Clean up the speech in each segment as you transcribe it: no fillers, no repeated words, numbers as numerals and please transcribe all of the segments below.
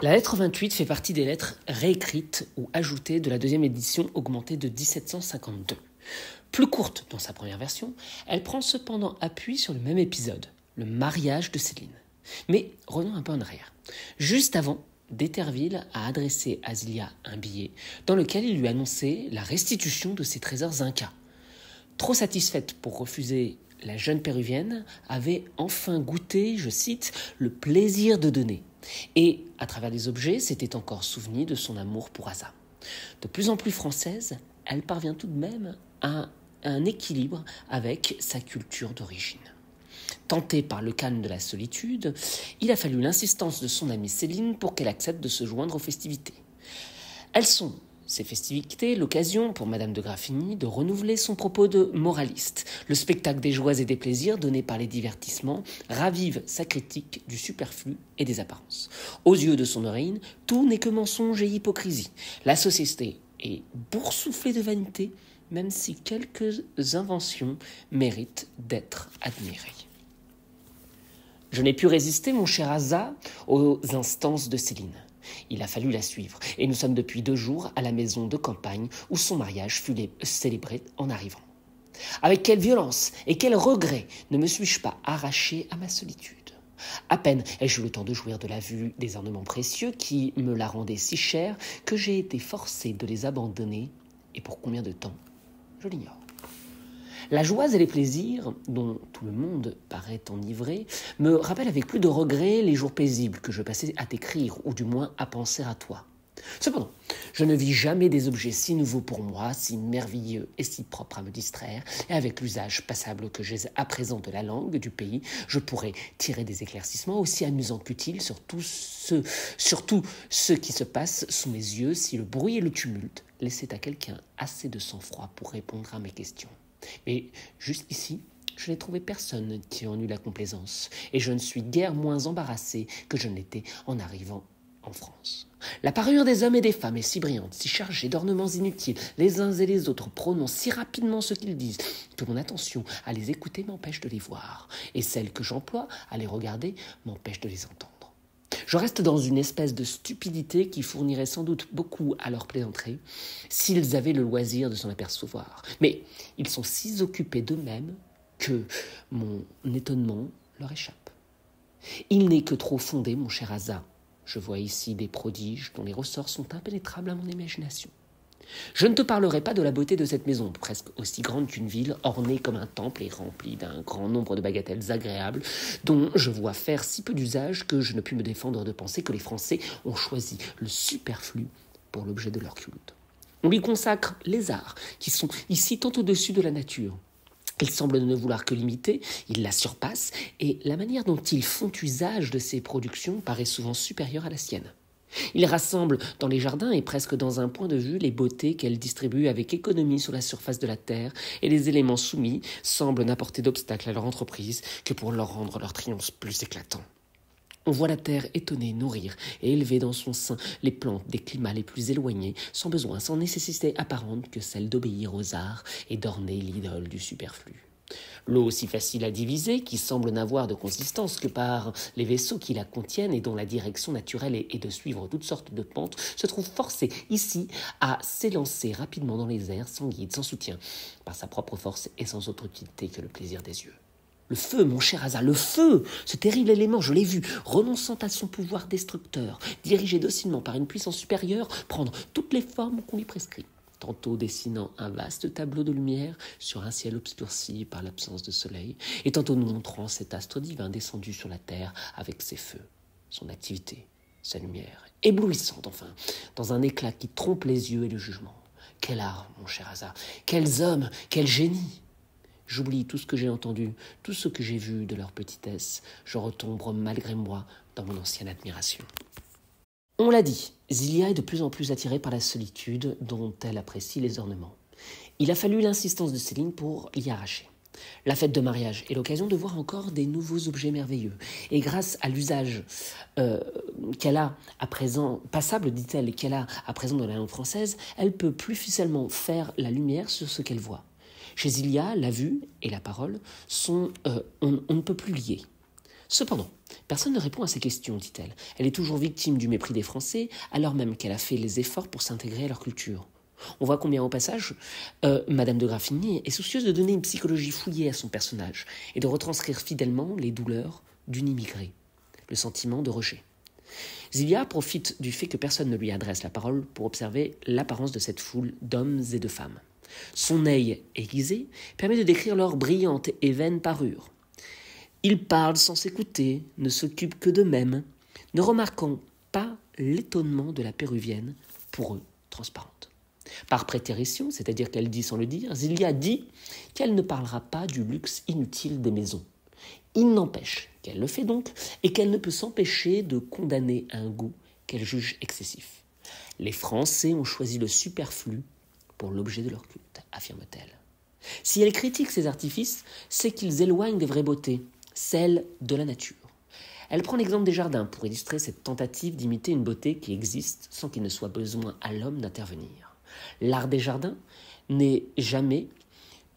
La lettre 28 fait partie des lettres réécrites ou ajoutées de la deuxième édition augmentée de 1752. Plus courte dans sa première version, elle prend cependant appui sur le même épisode, le mariage de Céline. Mais revenons un peu en arrière. Juste avant, d'Éterville a adressé à Zilia un billet dans lequel il lui annonçait la restitution de ses trésors incas. Trop satisfaite pour refuser, la jeune péruvienne avait enfin goûté, je cite, le plaisir de donner. Et, à travers les objets, s'était encore souvenu de son amour pour Asa. De plus en plus française, elle parvient tout de même à un équilibre avec sa culture d'origine. Tentée par le calme de la solitude, il a fallu l'insistance de son amie Céline pour qu'elle accepte de se joindre aux festivités. Elles sont, ces festivités, l'occasion pour Madame de Graffigny de renouveler son propos de moraliste. Le spectacle des joies et des plaisirs donnés par les divertissements ravive sa critique du superflu et des apparences. Aux yeux de son héroïne, tout n'est que mensonge et hypocrisie. La société est boursouflée de vanité, même si quelques inventions méritent d'être admirées. Je n'ai pu résister, mon cher Asa, aux instances de Céline. Il a fallu la suivre, et nous sommes depuis 2 jours à la maison de campagne où son mariage fut célébré en arrivant. Avec quelle violence et quel regret ne me suis-je pas arraché à ma solitude. À peine ai-je eu le temps de jouir de la vue des ornements précieux qui me la rendaient si chère que j'ai été forcé de les abandonner, et pour combien de temps, je l'ignore. La joie et les plaisirs, dont tout le monde paraît enivré, me rappellent avec plus de regret les jours paisibles que je passais à t'écrire, ou du moins à penser à toi. Cependant, je ne vis jamais des objets si nouveaux pour moi, si merveilleux et si propres à me distraire, et avec l'usage passable que j'ai à présent de la langue du pays, je pourrais tirer des éclaircissements aussi amusants qu'utiles sur tout ce qui se passe sous mes yeux si le bruit et le tumulte laissaient à quelqu'un assez de sang-froid pour répondre à mes questions. Mais jusqu'ici, je n'ai trouvé personne qui en eût la complaisance, et je ne suis guère moins embarrassé que je ne l'étais en arrivant en France. La parure des hommes et des femmes est si brillante, si chargée d'ornements inutiles, les uns et les autres prononcent si rapidement ce qu'ils disent, que mon attention à les écouter m'empêche de les voir, et celle que j'emploie à les regarder m'empêche de les entendre. Je reste dans une espèce de stupidité qui fournirait sans doute beaucoup à leur plaisanterie s'ils avaient le loisir de s'en apercevoir. Mais ils sont si occupés d'eux-mêmes que mon étonnement leur échappe. Il n'est que trop fondé, mon cher Asa. Je vois ici des prodiges dont les ressorts sont impénétrables à mon imagination. Je ne te parlerai pas de la beauté de cette maison, presque aussi grande qu'une ville, ornée comme un temple et remplie d'un grand nombre de bagatelles agréables, dont je vois faire si peu d'usage que je ne puis me défendre de penser que les Français ont choisi le superflu pour l'objet de leur culte. On lui consacre les arts, qui sont ici tant au-dessus de la nature. Ils semblent ne vouloir que l'imiter, ils la surpassent, et la manière dont ils font usage de ces productions paraît souvent supérieure à la sienne. Ils rassemblent dans les jardins et presque dans un point de vue les beautés qu'elles distribuent avec économie sur la surface de la terre, et les éléments soumis semblent n'apporter d'obstacle à leur entreprise que pour leur rendre leur triomphe plus éclatant. On voit la terre étonnée nourrir et élever dans son sein les plantes des climats les plus éloignés, sans besoin, sans nécessité apparente que celle d'obéir aux arts et d'orner l'idole du superflu. L'eau si facile à diviser, qui semble n'avoir de consistance que par les vaisseaux qui la contiennent et dont la direction naturelle est de suivre toutes sortes de pentes, se trouve forcée ici à s'élancer rapidement dans les airs, sans guide, sans soutien, par sa propre force et sans autre utilité que le plaisir des yeux. Le feu, mon cher Asa, le feu, ce terrible élément, je l'ai vu, renonçant à son pouvoir destructeur, dirigé docilement par une puissance supérieure, prendre toutes les formes qu'on lui prescrit. Tantôt dessinant un vaste tableau de lumière sur un ciel obscurci par l'absence de soleil, et tantôt nous montrant cet astre divin descendu sur la terre avec ses feux, son activité, sa lumière, éblouissante enfin, dans un éclat qui trompe les yeux et le jugement. Quel art, mon cher Asa, quels hommes, quel génie! J'oublie tout ce que j'ai entendu, tout ce que j'ai vu de leur petitesse, je retombe malgré moi dans mon ancienne admiration. On l'a dit, Zilia est de plus en plus attirée par la solitude dont elle apprécie les ornements. Il a fallu l'insistance de Céline pour l'y arracher. La fête de mariage est l'occasion de voir encore des nouveaux objets merveilleux. Et grâce à l'usage qu'elle a à présent, passable dit-elle, qu'elle a à présent dans la langue française, elle peut plus facilement faire la lumière sur ce qu'elle voit. Chez Zilia, la vue et la parole sont on ne peut plus lier. Cependant, personne ne répond à ces questions, dit-elle. Elle est toujours victime du mépris des Français, alors même qu'elle a fait les efforts pour s'intégrer à leur culture. On voit combien, au passage, Madame de Graffigny est soucieuse de donner une psychologie fouillée à son personnage et de retranscrire fidèlement les douleurs d'une immigrée, le sentiment de rejet. Zilia profite du fait que personne ne lui adresse la parole pour observer l'apparence de cette foule d'hommes et de femmes. Son œil aiguisé permet de décrire leur brillante et vaine parure. Ils parlent sans s'écouter, ne s'occupent que d'eux-mêmes, ne remarquant pas l'étonnement de la péruvienne, pour eux transparente. Par prétérition, c'est-à-dire qu'elle dit sans le dire, Zilia dit qu'elle ne parlera pas du luxe inutile des maisons. Il n'empêche qu'elle le fait donc et qu'elle ne peut s'empêcher de condamner un goût qu'elle juge excessif. Les Français ont choisi le superflu pour l'objet de leur culte, affirme-t-elle. Si elle critique ces artifices, c'est qu'ils éloignent des vraies beautés, celles de la nature. Elle prend l'exemple des jardins pour illustrer cette tentative d'imiter une beauté qui existe sans qu'il ne soit besoin à l'homme d'intervenir. L'art des jardins n'est jamais,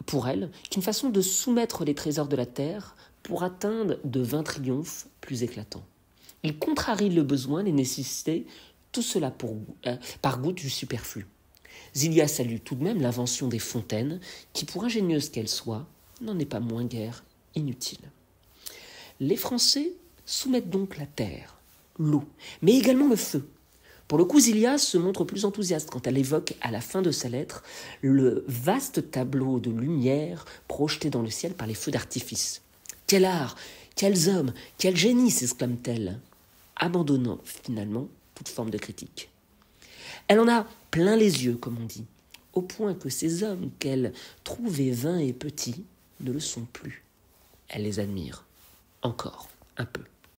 pour elle, qu'une façon de soumettre les trésors de la terre pour atteindre de vains triomphes plus éclatants. Il contrarie le besoin, les nécessités, tout cela par goût du superflu. Zilia salue tout de même l'invention des fontaines, qui, pour ingénieuse qu'elle soit, n'en est pas moins guère inutile. Les Français soumettent donc la terre, l'eau, mais également le feu. Pour le coup, Zilia se montre plus enthousiaste quand elle évoque à la fin de sa lettre le vaste tableau de lumière projeté dans le ciel par les feux d'artifice. « Quel art, quels hommes, quel génie !» s'exclame-t-elle, abandonnant finalement toute forme de critique. Elle en a plein les yeux, comme on dit, au point que ces hommes qu'elle trouvait vains et petits ne le sont plus. Elle les admire, encore un peu.